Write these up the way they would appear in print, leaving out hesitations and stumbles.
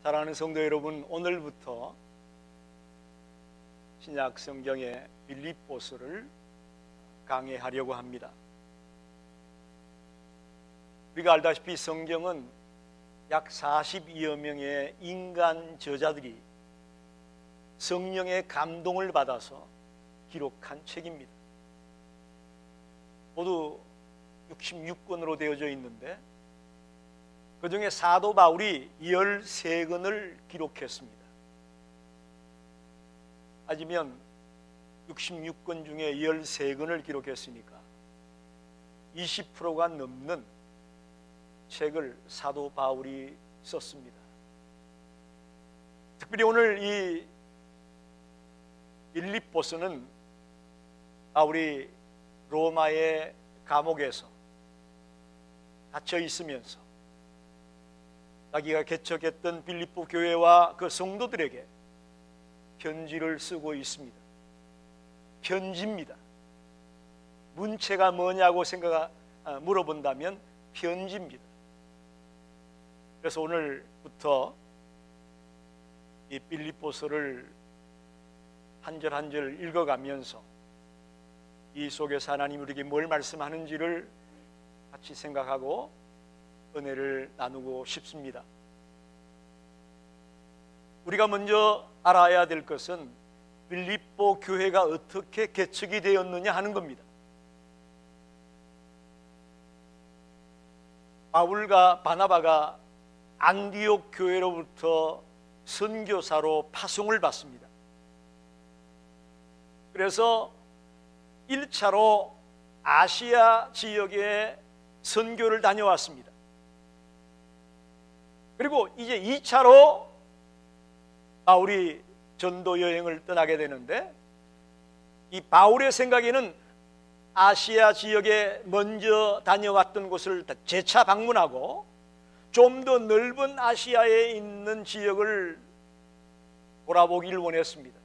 사랑하는 성도 여러분, 오늘부터 신약 성경의 빌립보서를 강해하려고 합니다. 우리가 알다시피 성경은 약 42여 명의 인간 저자들이 성령의 감동을 받아서 기록한 책입니다. 모두 66권으로 되어져 있는데 그 중에 사도 바울이 13권을 기록했습니다. 하지만 66권 중에 13권을 기록했으니까 20%가 넘는 책을 사도 바울이 썼습니다. 특별히 오늘 이 빌립보서는 바울이 로마의 감옥에서 갇혀 있으면서 자기가 개척했던 빌립보 교회와 그 성도들에게 편지를 쓰고 있습니다. 편지입니다. 문체가 뭐냐고 물어본다면 편지입니다. 그래서 오늘부터 이 빌립보서를 한 절 한 절 읽어가면서 이 속에서 하나님 우리에게 뭘 말씀하는지를 같이 생각하고 은혜를 나누고 싶습니다. 우리가 먼저 알아야 될 것은 빌립보 교회가 어떻게 개척이 되었느냐 하는 겁니다. 바울과 바나바가 안디옥 교회로부터 선교사로 파송을 받습니다. 그래서 1차로 아시아 지역에 선교를 다녀왔습니다. 그리고 이제 2차로 바울이 전도 여행을 떠나게 되는데 이 바울의 생각에는 아시아 지역에 먼저 다녀왔던 곳을 재차 방문하고 좀 더 넓은 아시아에 있는 지역을 돌아보기를 원했습니다.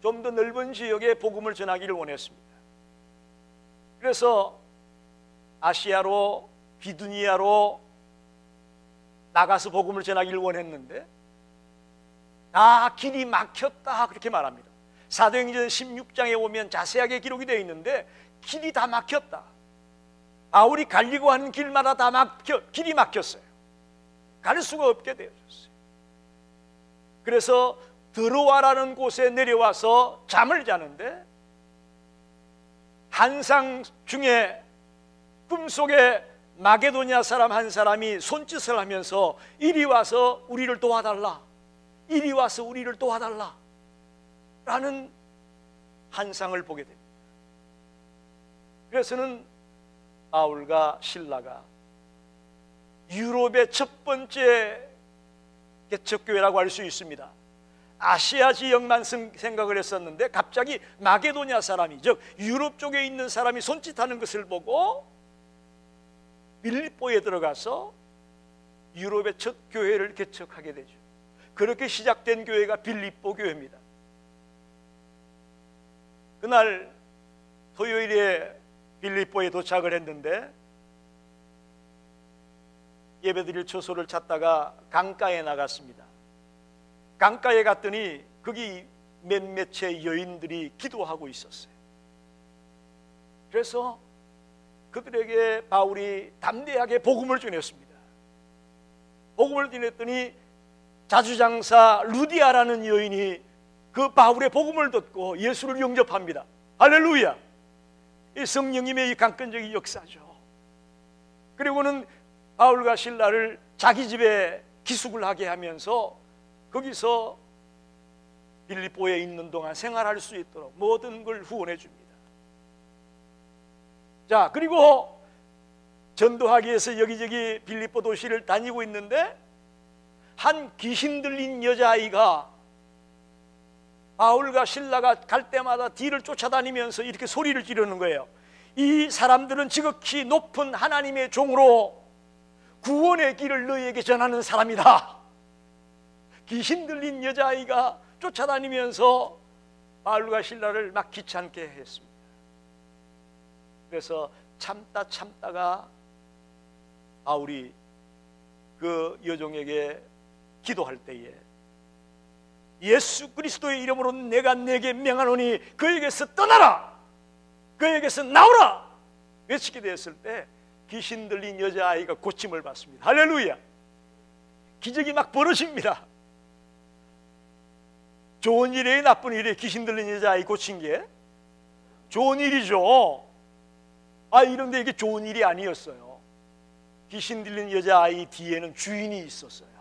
좀 더 넓은 지역에 복음을 전하기를 원했습니다. 그래서 아시아로 비두니아로 나가서 복음을 전하기를 원했는데 다 길이 막혔다 그렇게 말합니다. 사도행전 16장에 보면 자세하게 기록이 되어 있는데 길이 다 막혔다. 바울이 가려고 하는 길마다 다 길이 막혔어요. 갈 수가 없게 되어졌어요. 그래서 드로아라는 곳에 내려와서 잠을 자는데 한상 중에 꿈속에 마게도냐 사람 한 사람이 손짓을 하면서 이리 와서 우리를 도와달라, 이리 와서 우리를 도와달라 라는 한상을 보게 됩니다. 그래서는 바울과 실라가 유럽의 첫 번째 개척교회라고 할 수 있습니다. 아시아 지역만 생각을 했었는데 갑자기 마게도냐 사람이, 즉 유럽 쪽에 있는 사람이 손짓하는 것을 보고 빌립보에 들어가서 유럽의 첫 교회를 개척하게 되죠. 그렇게 시작된 교회가 빌립보 교회입니다. 그날 토요일에 빌립보에 도착을 했는데 예배드릴 처소를 찾다가 강가에 나갔습니다. 강가에 갔더니 거기 몇몇의 여인들이 기도하고 있었어요. 그래서 그들에게 바울이 담대하게 복음을 전했습니다. 복음을 전했더니 자주장사 루디아라는 여인이 그 바울의 복음을 듣고 예수를 영접합니다. 할렐루야! 이 성령님의 이 강권적인 역사죠. 그리고는 바울과 실라를 자기 집에 기숙을 하게 하면서 거기서 빌립보에 있는 동안 생활할 수 있도록 모든 걸 후원해 줍니다. 자, 그리고 전도하기 위해서 여기저기 빌립보 도시를 다니고 있는데 한 귀신 들린 여자아이가 바울과 실라가 갈 때마다 뒤를 쫓아다니면서 이렇게 소리를 지르는 거예요. 이 사람들은 지극히 높은 하나님의 종으로 구원의 길을 너희에게 전하는 사람이다. 귀신 들린 여자아이가 쫓아다니면서 바울과 실라를 막 귀찮게 했습니다. 그래서 참다가 바울이 그 여종에게 기도할 때에 예수 그리스도의 이름으로 내가 내게 명하노니 그에게서 떠나라, 그에게서 나오라 외치게 되었을 때 귀신 들린 여자아이가 고침을 받습니다. 할렐루야. 기적이 막 벌어집니다. 좋은 일이에요, 나쁜 일이에요? 귀신 들린 여자아이 고친 게 좋은 일이죠. 이런데 이게 좋은 일이 아니었어요. 귀신 들린 여자아이 뒤에는 주인이 있었어요.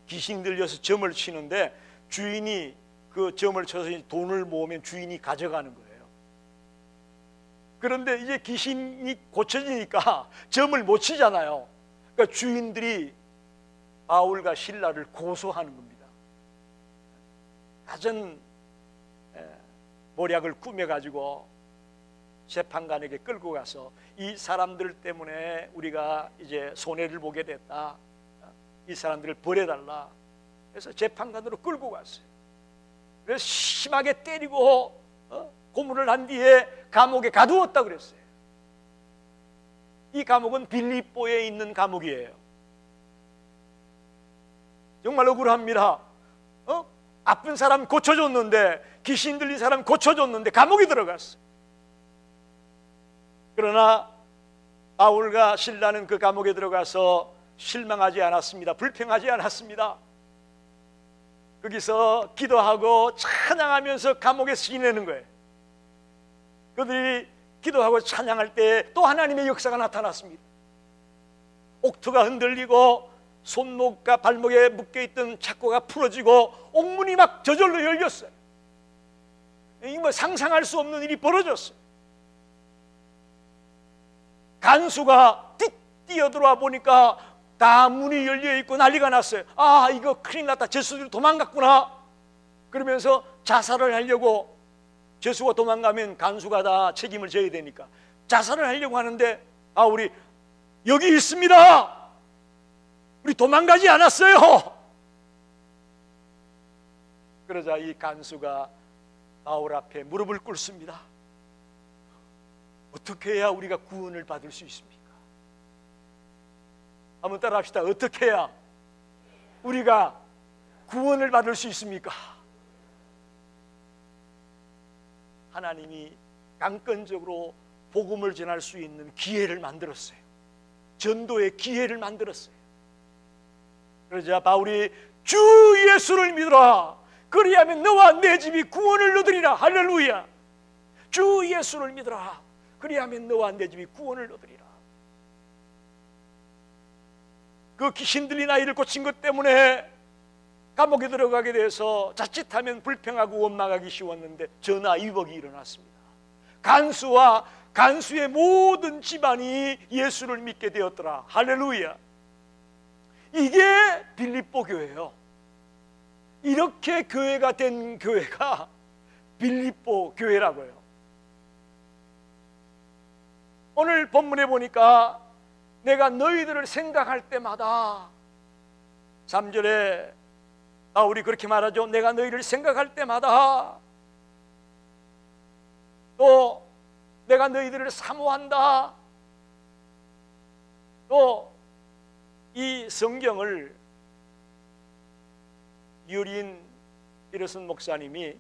귀신 들려서 점을 치는데 주인이 그 점을 쳐서 돈을 모으면 주인이 가져가는 거예요. 그런데 이제 귀신이 고쳐지니까 점을 못 치잖아요. 그러니까 주인들이 바울과 실라를 고소하는 겁니다. 갖은 모략을 꾸며가지고 재판관에게 끌고 가서 이 사람들 때문에 우리가 이제 손해를 보게 됐다, 이 사람들을 벌해달라 해서 재판관으로 끌고 갔어요. 그래서 심하게 때리고 고문을 한 뒤에 감옥에 가두었다 그랬어요. 이 감옥은 빌립보에 있는 감옥이에요. 정말 억울합니다. 아픈 사람 고쳐줬는데, 귀신 들린 사람 고쳐줬는데 감옥에 들어갔어요. 그러나 바울과 실라는 그 감옥에 들어가서 실망하지 않았습니다. 불평하지 않았습니다. 거기서 기도하고 찬양하면서 감옥에서 지내는 거예요. 그들이 기도하고 찬양할 때 또 하나님의 역사가 나타났습니다. 옥토가 흔들리고 손목과 발목에 묶여있던 착고가 풀어지고 옥문이 막 저절로 열렸어요. 이거 상상할 수 없는 일이 벌어졌어요. 간수가 뛰어들어와 보니까 다 문이 열려있고 난리가 났어요. 이거 큰일 났다, 죄수들이 도망갔구나. 그러면서 자살을 하려고, 죄수가 도망가면 간수가 다 책임을 져야 되니까 자살을 하려고 하는데, 우리 여기 있습니다, 우리 도망가지 않았어요. 그러자 이 간수가 바울 앞에 무릎을 꿇습니다. 어떻게 해야 우리가 구원을 받을 수 있습니까? 한번 따라 합시다. 어떻게 해야 우리가 구원을 받을 수 있습니까? 하나님이 강권적으로 복음을 전할 수 있는 기회를 만들었어요. 전도의 기회를 만들었어요. 그러자 바울이 주 예수를 믿으라, 그리하면 너와 내 집이 구원을 얻으리라. 할렐루야. 주 예수를 믿으라, 그리하면 너와 내 집이 구원을 얻으리라. 그 귀신 들린 아이를 고친 것 때문에 감옥에 들어가게 돼서 자칫하면 불평하고 원망하기 쉬웠는데 전화위복이 일어났습니다. 간수와 간수의 모든 집안이 예수를 믿게 되었더라. 할렐루야. 이게 빌립보 교회예요. 이렇게 교회가 된 교회가 빌립보 교회라고요. 오늘 본문에 보니까 내가 너희들을 생각할 때마다, 3절에 바울이 그렇게 말하죠. 내가 너희를 생각할 때마다, 또 내가 너희들을 사모한다. 또 이 성경을 유린 이르슨 목사님이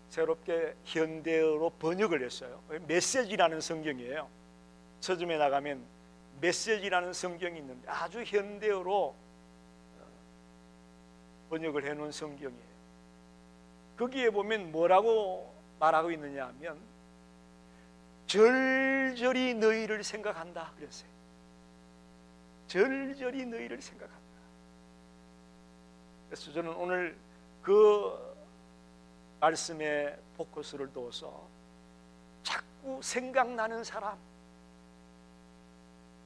새롭게 현대어로 번역을 했어요. 메시지라는 성경이에요. 서점에 나가면 메시지라는 성경이 있는데 아주 현대어로 번역을 해놓은 성경이에요. 거기에 보면 뭐라고 말하고 있느냐 하면 절절히 너희를 생각한다 그랬어요. 절절히 너희를 생각한다. 그래서 저는 오늘 그 말씀에 포커스를 둬서 자꾸 생각나는 사람,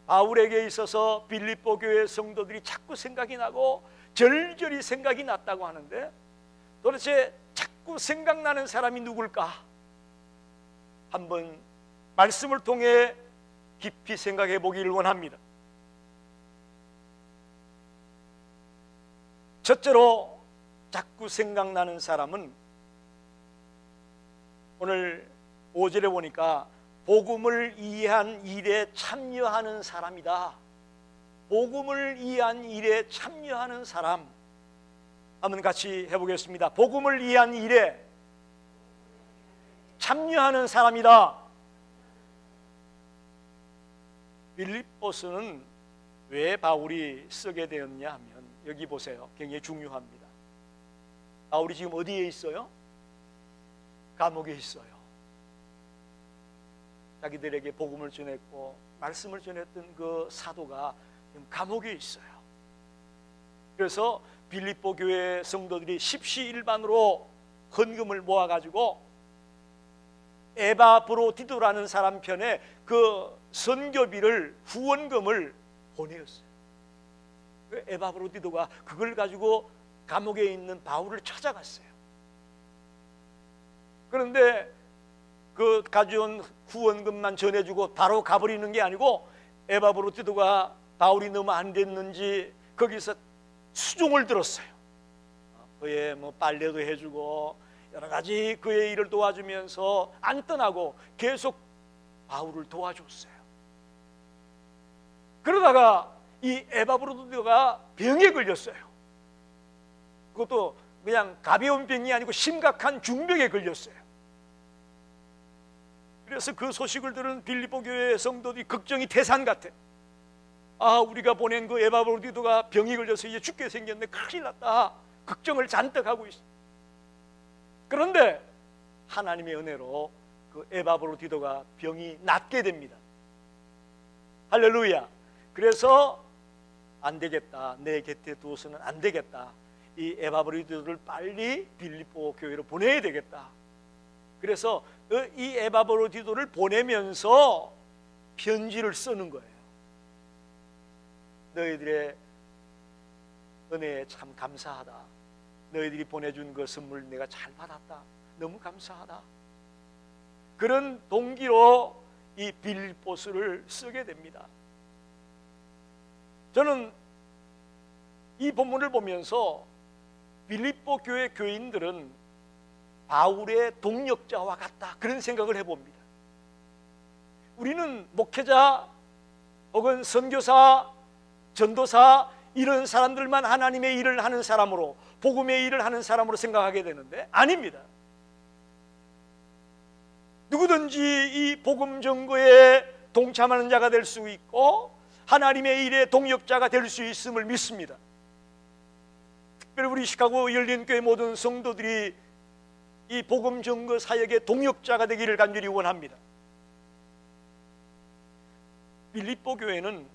바울에게 있어서 빌립보 교회 성도들이 자꾸 생각이 나고 절절히 생각이 났다고 하는데, 도대체 자꾸 생각나는 사람이 누굴까? 한번 말씀을 통해 깊이 생각해 보기를 원합니다. 첫째로 자꾸 생각나는 사람은 오늘 5절에 보니까 복음을 이해한 일에 참여하는 사람이다. 복음을 위한 일에 참여하는 사람. 한번 같이 해보겠습니다. 복음을 위한 일에 참여하는 사람이다. 빌립보서는 왜 바울이 쓰게 되었냐 하면, 여기 보세요. 굉장히 중요합니다. 바울이 지금 어디에 있어요? 감옥에 있어요. 자기들에게 복음을 전했고 말씀을 전했던 그 사도가 지금 감옥에 있어요. 그래서 빌립보 교회 성도들이 십시일반으로 헌금을 모아가지고 에바브로디도라는 사람 편에 그 선교비를, 후원금을 보내었어요. 에바브로디도가 그걸 가지고 감옥에 있는 바울을 찾아갔어요. 그런데 그 가져온 후원금만 전해주고 바로 가버리는 게 아니고, 에바브로디도가 바울이 너무 안 됐는지 거기서 수종을 들었어요. 그의 뭐 빨래도 해주고 여러 가지 그의 일을 도와주면서 안 떠나고 계속 바울을 도와줬어요. 그러다가 이 에바브로디도가 병에 걸렸어요. 그것도 그냥 가벼운 병이 아니고 심각한 중병에 걸렸어요. 그래서 그 소식을 들은 빌립보 교회 성도들이 걱정이 태산 같아. 아, 우리가 보낸 그 에바브로디도가 병이 걸려서 이제 죽게 생겼네, 큰일 났다, 걱정을 잔뜩 하고 있어. 그런데 하나님의 은혜로 그 에바브로디도가 병이 낫게 됩니다. 할렐루야. 그래서 안 되겠다, 내 곁에 두어서는 안 되겠다, 이 에바브로디도를 빨리 빌립보 교회로 보내야 되겠다. 그래서 이 에바브로디도를 보내면서 편지를 쓰는 거예요. 너희들의 은혜에 참 감사하다. 너희들이 보내준 그 선물 내가 잘 받았다. 너무 감사하다. 그런 동기로 이 빌립보서를 쓰게 됩니다. 저는 이 본문을 보면서 빌립보 교회 교인들은 바울의 동역자와 같다, 그런 생각을 해봅니다. 우리는 목회자 혹은 선교사, 전도사, 이런 사람들만 하나님의 일을 하는 사람으로, 복음의 일을 하는 사람으로 생각하게 되는데 아닙니다. 누구든지 이 복음 전거에 동참하는 자가 될 수 있고 하나님의 일에 동역자가 될 수 있음을 믿습니다. 특별히 우리 시카고 열린교회 모든 성도들이 이 복음 전거 사역의 동역자가 되기를 간절히 원합니다. 빌립보 교회는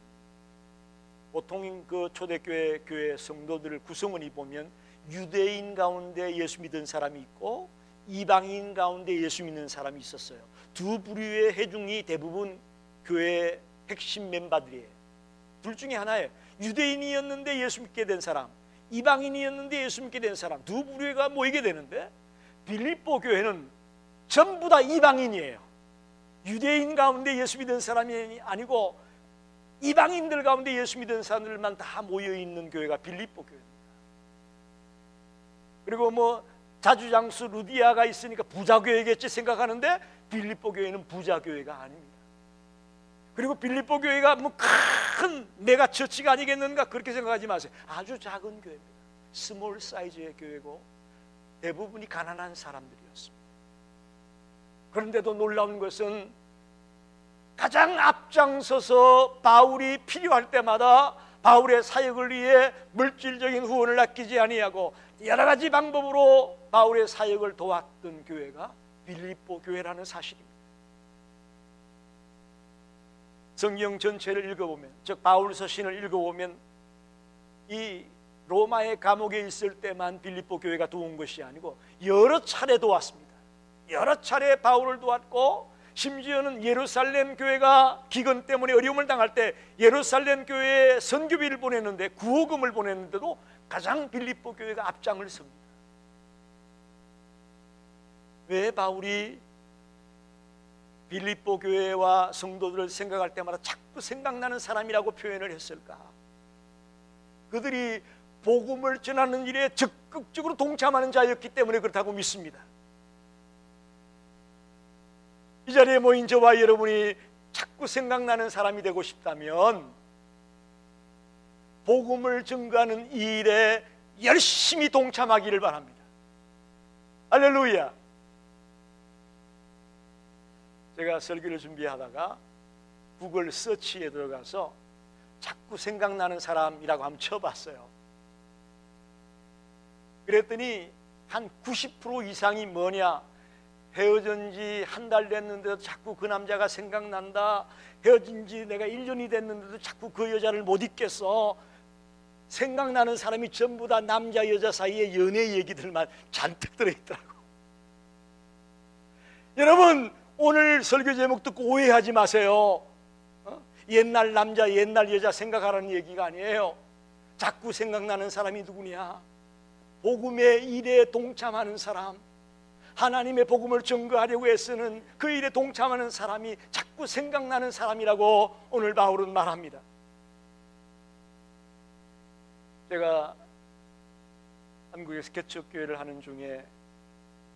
보통 그 초대교회 교회 성도들 구성원이 보면 유대인 가운데 예수 믿은 사람이 있고 이방인 가운데 예수 믿는 사람이 있었어요. 두 부류의 회중이 대부분 교회의 핵심 멤버들이에요. 둘 중에 하나예요. 유대인이었는데 예수 믿게 된 사람, 이방인이었는데 예수 믿게 된 사람, 두 부류가 모이게 되는데 빌립보 교회는 전부 다 이방인이에요. 유대인 가운데 예수 믿은 사람이 아니고 이방인들 가운데 예수 믿은 사람들만 다 모여있는 교회가 빌립보 교회입니다. 그리고 뭐 자주장수 루디아가 있으니까 부자교회겠지 생각하는데 빌립보 교회는 부자교회가 아닙니다. 그리고 빌립보 교회가 뭐 큰 메가처치가 아니겠는가 그렇게 생각하지 마세요. 아주 작은 교회입니다. 스몰 사이즈의 교회고 대부분이 가난한 사람들이었습니다. 그런데도 놀라운 것은 가장 앞장서서 바울이 필요할 때마다 바울의 사역을 위해 물질적인 후원을 아끼지 아니하고 여러 가지 방법으로 바울의 사역을 도왔던 교회가 빌립보 교회라는 사실입니다. 성경 전체를 읽어보면, 즉 바울 서신을 읽어보면 이 로마의 감옥에 있을 때만 빌립보 교회가 도운 것이 아니고 여러 차례 도왔습니다. 여러 차례 바울을 도왔고 심지어는 예루살렘 교회가 기근 때문에 어려움을 당할 때 예루살렘 교회에 선교비를 보냈는데, 구호금을 보냈는데도 가장 빌립보 교회가 앞장을 섭니다. 왜 바울이 빌립보 교회와 성도들을 생각할 때마다 자꾸 생각나는 사람이라고 표현을 했을까? 그들이 복음을 전하는 일에 적극적으로 동참하는 자였기 때문에 그렇다고 믿습니다. 이 자리에 모인 저와 여러분이 자꾸 생각나는 사람이 되고 싶다면 복음을 증거하는 이 일에 열심히 동참하기를 바랍니다. 할렐루야. 제가 설교를 준비하다가 구글 서치에 들어가서 자꾸 생각나는 사람이라고 한번 쳐봤어요. 그랬더니 한 90% 이상이 뭐냐, 헤어진 지 한 달 됐는데도 자꾸 그 남자가 생각난다, 헤어진 지 내가 1년이 됐는데도 자꾸 그 여자를 못 잊겠어. 생각나는 사람이 전부 다 남자 여자 사이의 연애 얘기들만 잔뜩 들어있더라고. 여러분, 오늘 설교 제목 듣고 오해하지 마세요. 옛날 남자 옛날 여자 생각하라는 얘기가 아니에요. 자꾸 생각나는 사람이 누구냐? 복음의 일에 동참하는 사람, 하나님의 복음을 증거하려고 애쓰는 그 일에 동참하는 사람이 자꾸 생각나는 사람이라고 오늘 바울은 말합니다. 제가 한국에서 개척교회를 하는 중에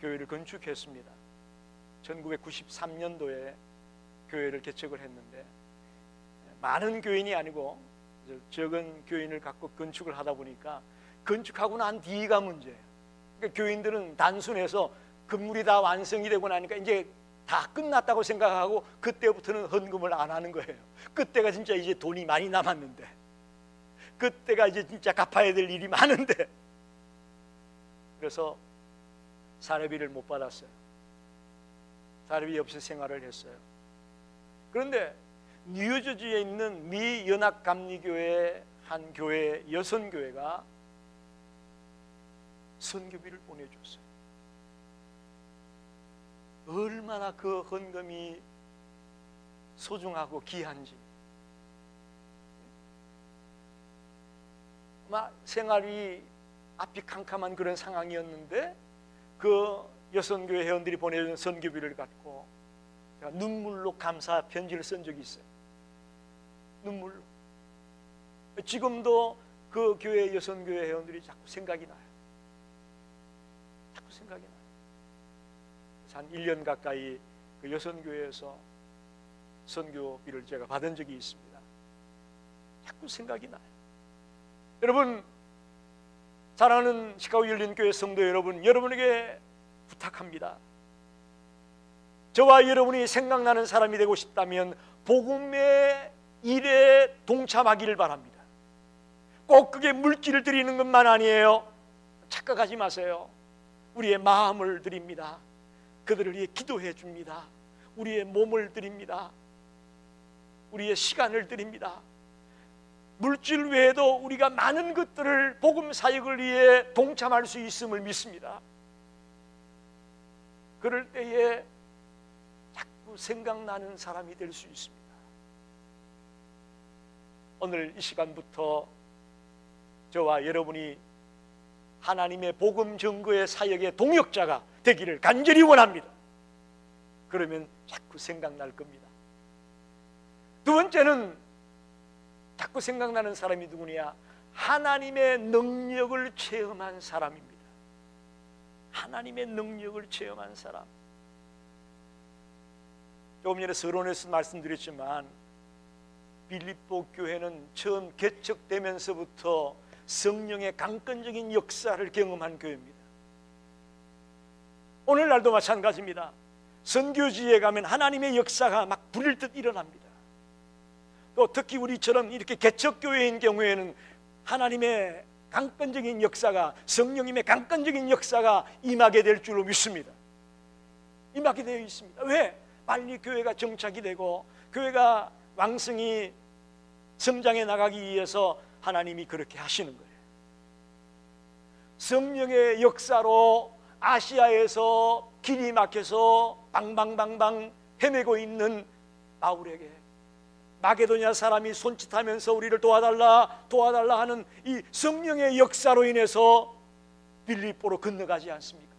교회를 건축했습니다. 1993년도에 교회를 개척을 했는데, 많은 교인이 아니고 적은 교인을 갖고 건축을 하다 보니까 건축하고 난 뒤가 문제예요. 그러니까 교인들은 단순해서 건물이 다 완성이 되고 나니까 이제 다 끝났다고 생각하고 그때부터는 헌금을 안 하는 거예요. 그때가 진짜 이제 돈이 많이 남았는데, 그때가 이제 진짜 갚아야 될 일이 많은데, 그래서 사례비를 못 받았어요. 사례비 없이 생활을 했어요. 그런데 뉴저지에 있는 미 연합감리교회 한 교회, 여선교회가 선교비를 보내줬어요. 얼마나 그 헌금이 소중하고 귀한지. 아마 생활이 앞이 캄캄한 그런 상황이었는데, 그 여선교회 회원들이 보내준 선교비를 갖고 제가 눈물로 감사 편지를 쓴 적이 있어요. 눈물로. 지금도 그 교회 여선교회 회원들이 자꾸 생각이 나요. 자꾸 생각이 나요. 한 1년 가까이 그 여선교회에서 선교비를 제가 받은 적이 있습니다. 자꾸 생각이 나요. 여러분, 사랑하는 시카고 열린교회 성도 여러분, 여러분에게 부탁합니다. 저와 여러분이 생각나는 사람이 되고 싶다면 복음의 일에 동참하기를 바랍니다. 꼭 그게 물질을 드리는 것만 아니에요. 착각하지 마세요. 우리의 마음을 드립니다. 그들을 위해 기도해 줍니다. 우리의 몸을 드립니다. 우리의 시간을 드립니다. 물질 외에도 우리가 많은 것들을 복음 사역을 위해 동참할 수 있음을 믿습니다. 그럴 때에 자꾸 생각나는 사람이 될 수 있습니다. 오늘 이 시간부터 저와 여러분이 하나님의 복음 증거의 사역의 동역자가 되기를 간절히 원합니다. 그러면 자꾸 생각날 겁니다. 두 번째는 자꾸 생각나는 사람이 누구냐? 하나님의 능력을 체험한 사람입니다. 하나님의 능력을 체험한 사람. 조금 전에 서론에서 말씀드렸지만 빌립보 교회는 처음 개척되면서부터 성령의 강권적인 역사를 경험한 교회입니다. 오늘날도 마찬가지입니다. 선교지에 가면 하나님의 역사가 막 불일 듯 일어납니다. 또 특히 우리처럼 이렇게 개척교회인 경우에는 하나님의 강권적인 역사가, 성령님의 강권적인 역사가 임하게 될 줄로 믿습니다. 임하게 되어 있습니다. 왜? 빨리 교회가 정착이 되고 교회가 왕성히 성장해 나가기 위해서 하나님이 그렇게 하시는 거예요. 성령의 역사로 아시아에서 길이 막혀서 방방방방 헤매고 있는 바울에게 마게도냐 사람이 손짓하면서 우리를 도와달라 도와달라 하는 이 성령의 역사로 인해서 빌립보로 건너가지 않습니까?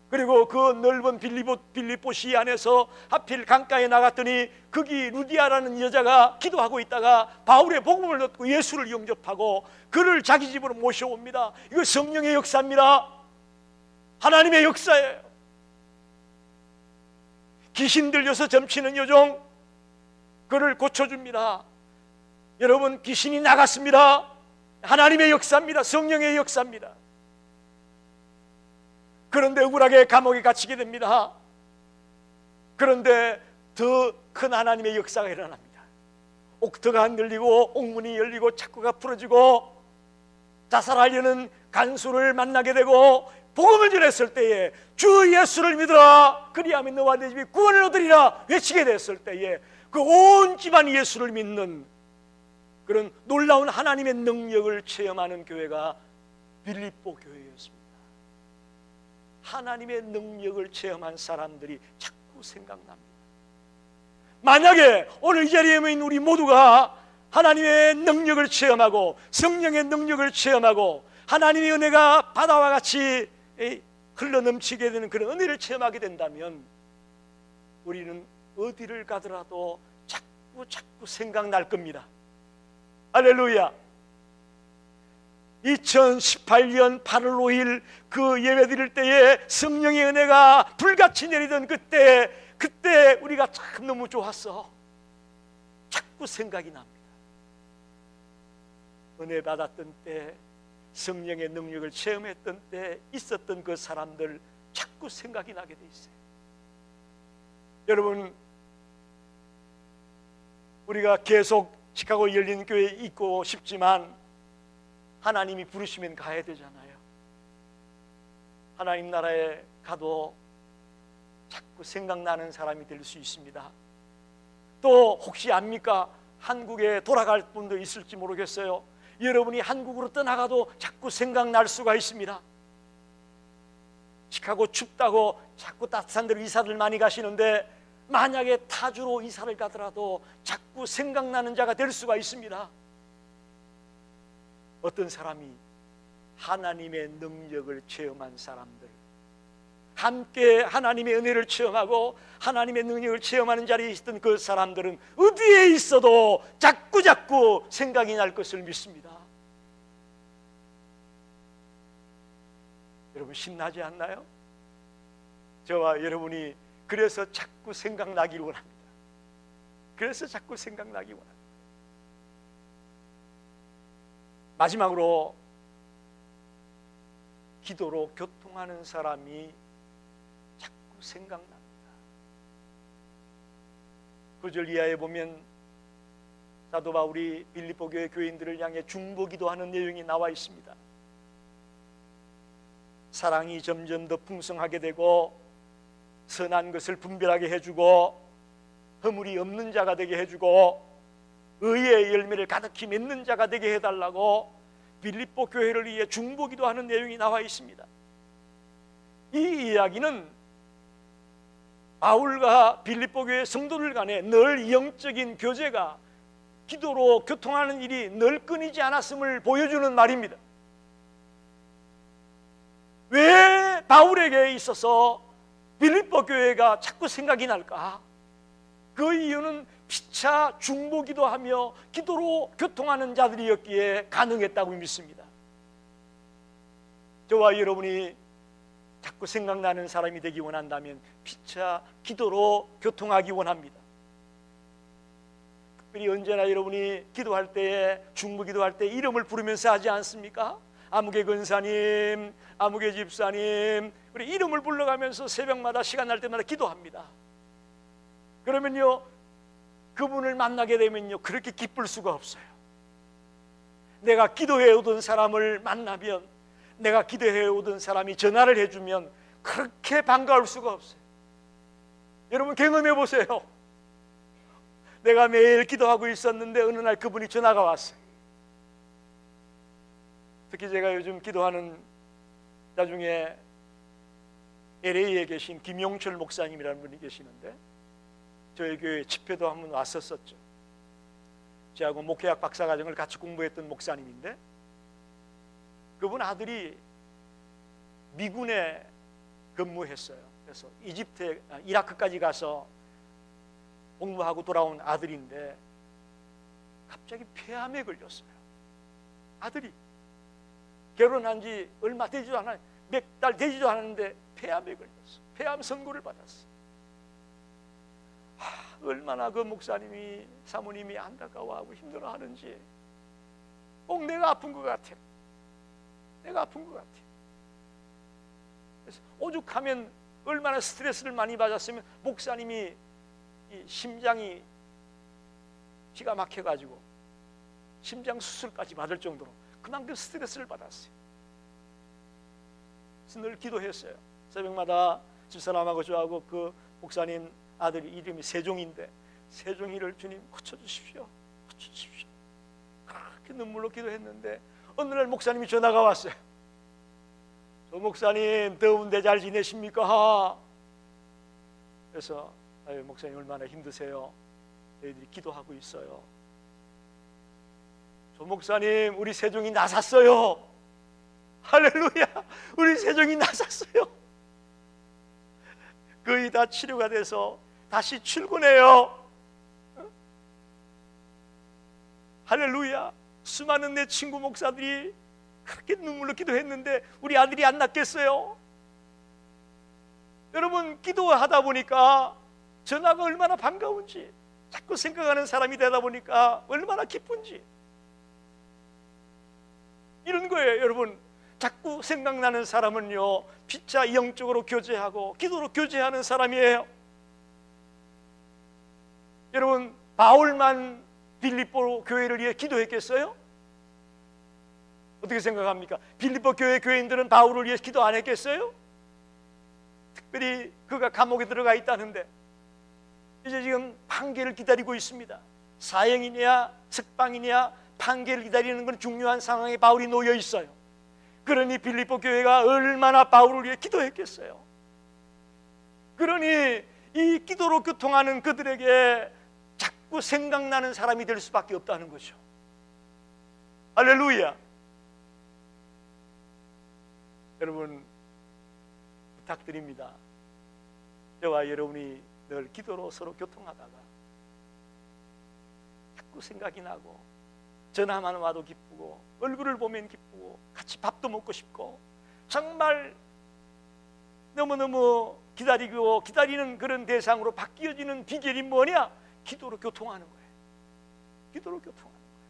그리고 그 넓은 빌립보 시 안에서 하필 강가에 나갔더니 거기 루디아라는 여자가 기도하고 있다가 바울의 복음을 얻고 예수를 영접하고 그를 자기 집으로 모셔옵니다. 이거 성령의 역사입니다. 하나님의 역사예요. 귀신 들려서 점치는 여종, 그를 고쳐줍니다. 여러분, 귀신이 나갔습니다. 하나님의 역사입니다. 성령의 역사입니다. 그런데 억울하게 감옥에 갇히게 됩니다. 그런데 더 큰 하나님의 역사가 일어납니다. 옥터가 흔들리고 옥문이 열리고 창고가 풀어지고 자살하려는 간수를 만나게 되고 복음을 전했을 때에 주 예수를 믿으라 그리하면 너와 네 집이 구원을 얻으리라 외치게 됐을 때에 그 온 집안이 예수를 믿는 그런 놀라운 하나님의 능력을 체험하는 교회가 빌립보 교회였습니다. 하나님의 능력을 체험한 사람들이 자꾸 생각납니다. 만약에 오늘 이 자리에 있는 우리 모두가 하나님의 능력을 체험하고 성령의 능력을 체험하고 하나님의 은혜가 바다와 같이 흘러넘치게 되는 그런 은혜를 체험하게 된다면 우리는 어디를 가더라도 자꾸 생각날 겁니다. 할렐루야. 2018년 8월 5일 그 예배 드릴 때에 성령의 은혜가 불같이 내리던 그때 우리가 참 너무 좋았어. 자꾸 생각이 납니다. 은혜 받았던 때, 성령의 능력을 체험했던 때 있었던 그 사람들 자꾸 생각이 나게 돼 있어요. 여러분, 우리가 계속 시카고 열린 교회에 있고 싶지만 하나님이 부르시면 가야 되잖아요. 하나님 나라에 가도 자꾸 생각나는 사람이 될 수 있습니다. 또 혹시 압니까? 한국에 돌아갈 분도 있을지 모르겠어요. 여러분이 한국으로 떠나가도 자꾸 생각날 수가 있습니다. 시카고 춥다고 자꾸 따뜻한 데로 이사를 많이 가시는데 만약에 타주로 이사를 가더라도 자꾸 생각나는 자가 될 수가 있습니다. 어떤 사람이 하나님의 능력을 체험한 사람들, 함께 하나님의 은혜를 체험하고 하나님의 능력을 체험하는 자리에 있던 그 사람들은 어디에 있어도 자꾸 생각이 날 것을 믿습니다. 여러분, 신나지 않나요? 저와 여러분이 그래서 자꾸 생각나기를 원합니다. 그래서 자꾸 생각나기 원합니다. 마지막으로 기도로 교통하는 사람이 자꾸 생각납니다. 9절 이하에 보면 사도 바울이 빌립보 교회 교인들을 향해 중보기도하는 내용이 나와 있습니다. 사랑이 점점 더 풍성하게 되고 선한 것을 분별하게 해주고 허물이 없는 자가 되게 해주고 의의 열매를 가득히 맺는 자가 되게 해달라고 빌립보 교회를 위해 중보기도하는 내용이 나와 있습니다. 이 이야기는 바울과 빌립보 교회 성도들 간에 늘 영적인 교제가 기도로 교통하는 일이 늘 끊이지 않았음을 보여주는 말입니다. 왜 바울에게 있어서 빌립보 교회가 자꾸 생각이 날까? 그 이유는 피차 중보기도하며 기도로 교통하는 자들이었기에 가능했다고 믿습니다. 저와 여러분이 자꾸 생각나는 사람이 되기 원한다면 피차 기도로 교통하기 원합니다. 특별히 언제나 여러분이 기도할 때에 중보기도할 때 이름을 부르면서 하지 않습니까? 아무개 근사님, 아무개 집사님, 우리 이름을 불러가면서 새벽마다 시간 날 때마다 기도합니다. 그러면요, 그분을 만나게 되면요, 그렇게 기쁠 수가 없어요. 내가 기도해 오던 사람을 만나면, 내가 기도해 오던 사람이 전화를 해주면 그렇게 반가울 수가 없어요. 여러분 경험해 보세요. 내가 매일 기도하고 있었는데 어느 날 그분이 전화가 왔어요. 특히 제가 요즘 기도하는 자 중에 LA에 계신 김용철 목사님이라는 분이 계시는데 저희 교회 집회도 한번 왔었었죠. 저하고 목회학 박사과정을 같이 공부했던 목사님인데 그분 아들이 미군에 근무했어요. 그래서 이라크까지 가서 공부하고 돌아온 아들인데 갑자기 폐암에 걸렸어요. 아들이 결혼한 지 얼마 되지도 않아요. 몇 달 되지도 않았는데 폐암에 걸렸어. 폐암 선고를 받았어. 얼마나 그 목사님이 사모님이 안타까워하고 힘들어하는지 꼭 내가 아픈 것 같아. 내가 아픈 것 같아. 그래서 오죽하면 얼마나 스트레스를 많이 받았으면 목사님이 이 심장이 기가 막혀가지고 심장 수술까지 받을 정도로 그만큼 스트레스를 받았어요. 그래서 늘 기도했어요. 새벽마다 집사람하고 저하고 그 목사님 아들이 이름이 세종인데 세종이를 주님 고쳐주십시오. 고쳐주십시오. 그렇게 눈물로 기도했는데 어느 날 목사님이 전화가 왔어요. 저 목사님 더운데 잘 지내십니까? 그래서 아유, 목사님 얼마나 힘드세요? 저희들이 기도하고 있어요. 저 목사님 우리 세종이 나섰어요. 할렐루야. 우리 세종이 나섰어요. 거의 다 치료가 돼서 다시 출근해요. 할렐루야. 수많은 내 친구 목사들이 그렇게 눈물로 기도했는데 우리 아들이 안 낫겠어요? 여러분, 기도하다 보니까 전화가 얼마나 반가운지, 자꾸 생각하는 사람이 되다 보니까 얼마나 기쁜지, 이런 거예요. 여러분, 자꾸 생각나는 사람은요 피차 영적으로 교제하고 기도로 교제하는 사람이에요. 여러분, 바울만 빌립보 교회를 위해 기도했겠어요? 어떻게 생각합니까? 빌립보 교회 교인들은 바울을 위해 기도 안 했겠어요? 특별히 그가 감옥에 들어가 있다는데 이제 지금 판결을 기다리고 있습니다. 사형이냐 석방이냐 판결을 기다리는 건 중요한 상황에 바울이 놓여 있어요. 그러니 빌립보 교회가 얼마나 바울을 위해 기도했겠어요? 그러니 이 기도로 교통하는 그들에게 자꾸 생각나는 사람이 될 수밖에 없다는 거죠. 할렐루야. 여러분, 부탁드립니다. 저와 여러분이 늘 기도로 서로 교통하다가 자꾸 생각이 나고 전화만 와도 기쁘고 얼굴을 보면 기쁘고 같이 밥도 먹고 싶고 정말 너무너무 기다리고 기다리는 그런 대상으로 바뀌어지는 비결이 뭐냐? 기도로 교통하는 거예요. 기도로 교통하는 거예요.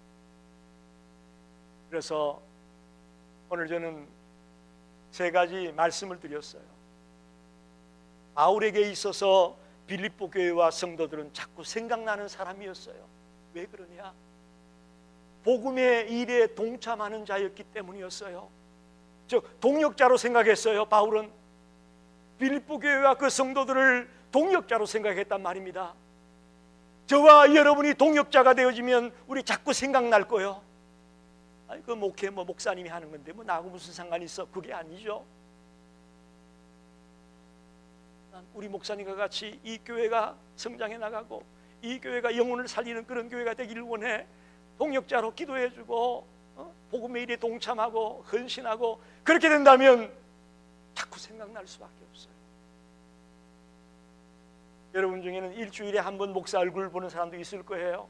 그래서 오늘 저는 세 가지 말씀을 드렸어요. 바울에게 있어서 빌립보 교회와 성도들은 자꾸 생각나는 사람이었어요. 왜 그러냐? 복음의 일에 동참하는 자였기 때문이었어요. 즉 동역자로 생각했어요. 바울은 빌립보 교회와 그 성도들을 동역자로 생각했단 말입니다. 저와 여러분이 동역자가 되어지면 우리 자꾸 생각날 거예요. 아니, 그 목회 목사님이 하는 건데 나하고 무슨 상관이 있어? 그게 아니죠. 우리 목사님과 같이 이 교회가 성장해 나가고 이 교회가 영혼을 살리는 그런 교회가 되기를 원해. 동역자로 기도해주고 복음의 일에 동참하고 헌신하고 그렇게 된다면 자꾸 생각날 수밖에 없어요. 여러분 중에는 일주일에 한 번 목사 얼굴 보는 사람도 있을 거예요.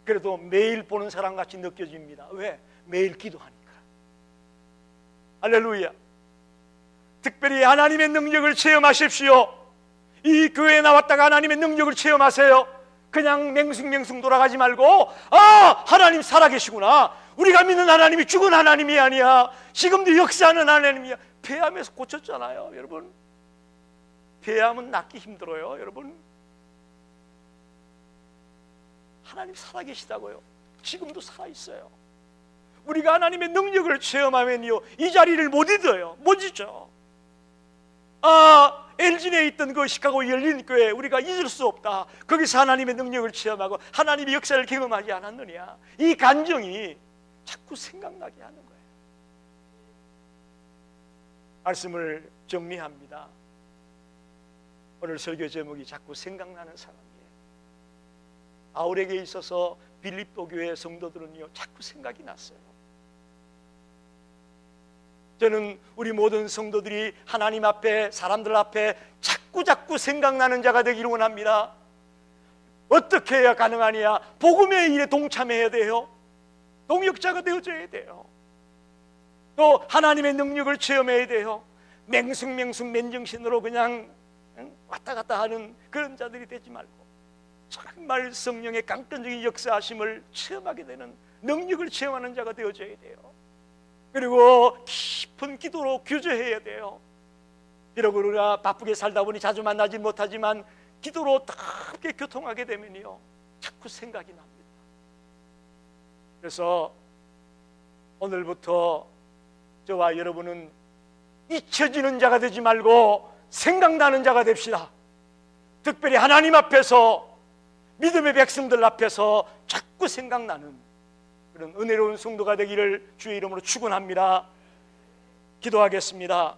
그래도 매일 보는 사람 같이 느껴집니다. 왜? 매일 기도하니까. 할렐루야. 특별히 하나님의 능력을 체험하십시오. 이 교회에 나왔다가 하나님의 능력을 체험하세요. 그냥 맹숭맹숭 돌아가지 말고 하나님 살아계시구나. 우리가 믿는 하나님이 죽은 하나님이 아니야. 지금도 역사하는 하나님이야. 폐암에서 고쳤잖아요. 여러분, 폐암은 낫기 힘들어요. 여러분, 하나님 살아계시다고요. 지금도 살아있어요. 우리가 하나님의 능력을 체험하면요 이 자리를 못 잊어요. 못 잊죠. 엘진에 있던 그 시카고 열린교회 우리가 잊을 수 없다. 거기서 하나님의 능력을 체험하고 하나님의 역사를 경험하지 않았느냐. 이 간정이 자꾸 생각나게 하는 거예요. 말씀을 정리합니다. 오늘 설교 제목이 자꾸 생각나는 사람이에요. 바울에게 있어서 빌립보 교회 성도들은요 자꾸 생각이 났어요. 저는 우리 모든 성도들이 하나님 앞에 사람들 앞에 자꾸 생각나는 자가 되기를 원합니다. 어떻게 해야 가능하냐? 복음의 일에 동참해야 돼요. 동역자가 되어줘야 돼요. 또 하나님의 능력을 체험해야 돼요. 맹숭맹숭 맨정신으로 그냥 왔다 갔다 하는 그런 자들이 되지 말고 정말 성령의 강권적인 역사하심을 체험하게 되는 능력을 체험하는 자가 되어져야 돼요. 그리고 깊은 기도로 교제해야 돼요. 비록 우리가 바쁘게 살다 보니 자주 만나지 못하지만 기도로 함께 교통하게 되면요 자꾸 생각이 납니다. 그래서 오늘부터 저와 여러분은 잊혀지는 자가 되지 말고 생각나는 자가 됩시다. 특별히 하나님 앞에서, 믿음의 백성들 앞에서 자꾸 생각나는 그런 은혜로운 성도가 되기를 주의 이름으로 축원합니다. 기도하겠습니다.